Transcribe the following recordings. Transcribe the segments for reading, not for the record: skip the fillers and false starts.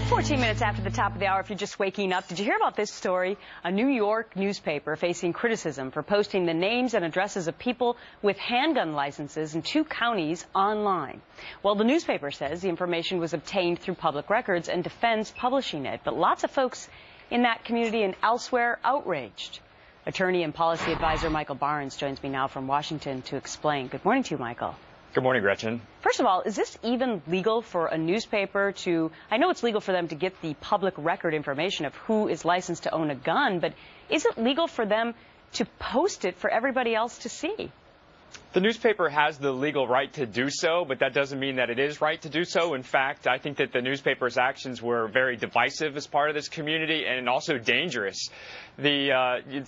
14 minutes after the top of the hour, if you're just waking up, did you hear about this story? A New York newspaper facing criticism for posting the names and addresses of people with handgun licenses in 2 counties online. Well, the newspaper says the information was obtained through public records and defends publishing it. But lots of folks in that community and elsewhere outraged. Attorney and policy advisor Michael Barnes joins me now from Washington to explain. Good morning to you, Michael. Good morning, Gretchen. First of all, is this even legal for a newspaper to, I know it's legal for them to get the public record information of who is licensed to own a gun, but is it legal for them to post it for everybody else to see? The newspaper has the legal right to do so, but that doesn't mean that it is right to do so. In fact, I think that the newspaper's actions were very divisive as part of this community and also dangerous. The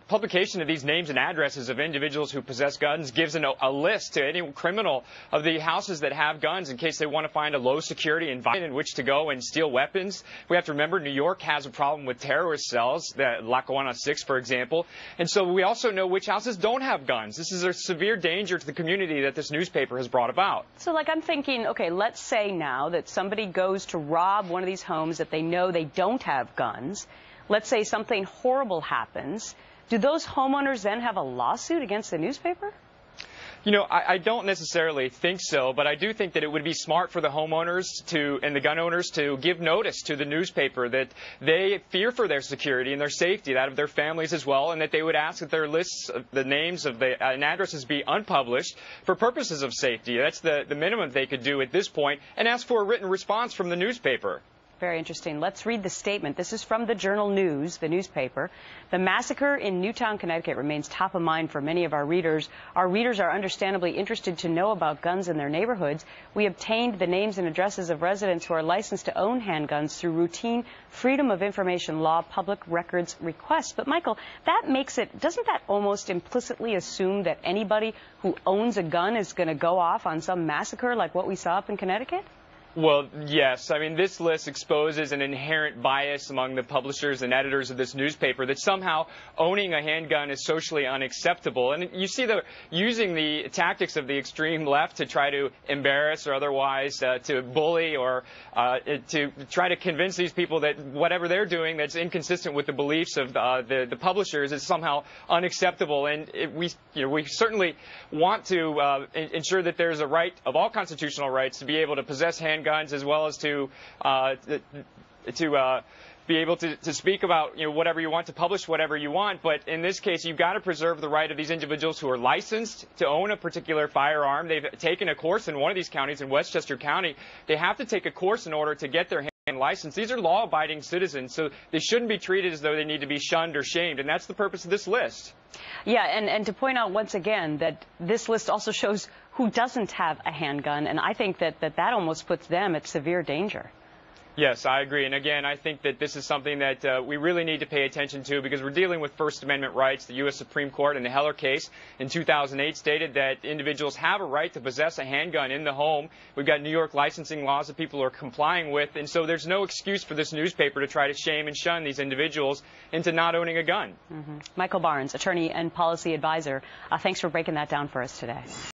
publication of these names and addresses of individuals who possess guns gives a list to any criminal of the houses that have guns in case they want to find a low security environment in which to go and steal weapons. We have to remember New York has a problem with terrorist cells, the Lackawanna 6, for example. And so we also know which houses don't have guns. This is a severe danger to the community that this newspaper has brought about. So, like, I'm thinking, okay, let's say now that somebody goes to rob one of these homes that they know they don't have guns. Let's say something horrible happens. Do those homeowners then have a lawsuit against the newspaper? You know, I don't necessarily think so, but I do think that it would be smart for the homeowners and the gun owners to give notice to the newspaper that they fear for their security and their safety, that of their families as well, and that they would ask that their lists, the names of and addresses be unpublished for purposes of safety. That's the minimum they could do at this point, and ask for a written response from the newspaper. Very interesting. Let's read the statement. This is from the Journal News, the newspaper. The massacre in Newtown, Connecticut remains top of mind for many of our readers. Our readers are understandably interested to know about guns in their neighborhoods. We obtained the names and addresses of residents who are licensed to own handguns through routine Freedom of Information Law public records requests. But, Michael, that makes it, doesn't that almost implicitly assume that anybody who owns a gun is going to go off on some massacre like what we saw up in Connecticut? Well, yes. I mean, this list exposes an inherent bias among the publishers and editors of this newspaper that somehow owning a handgun is socially unacceptable. And you see using the tactics of the extreme left to try to embarrass or otherwise to bully or to try to convince these people that whatever they're doing that's inconsistent with the beliefs of the publishers is somehow unacceptable. And we certainly want to ensure that there's a right of all constitutional rights to be able to possess handguns as well as to be able to speak about whatever you want, to publish whatever you want. But in this case, you've got to preserve the right of these individuals who are licensed to own a particular firearm. They've taken a course in one of these counties, in Westchester County. They have to take a course in order to get their handgun license. These are law-abiding citizens, so they shouldn't be treated as though they need to be shunned or shamed, and that's the purpose of this list. Yeah, and to point out once again that this list also shows who doesn't have a handgun, and I think that almost puts them at severe danger. Yes, I agree. And again, I think that this is something that we really need to pay attention to because we're dealing with First Amendment rights. The U.S. Supreme Court in the Heller case in 2008 stated that individuals have a right to possess a handgun in the home. We've got New York licensing laws that people are complying with. And so there's no excuse for this newspaper to try to shame and shun these individuals into not owning a gun. Michael Barnes, attorney and policy advisor. Thanks for breaking that down for us today.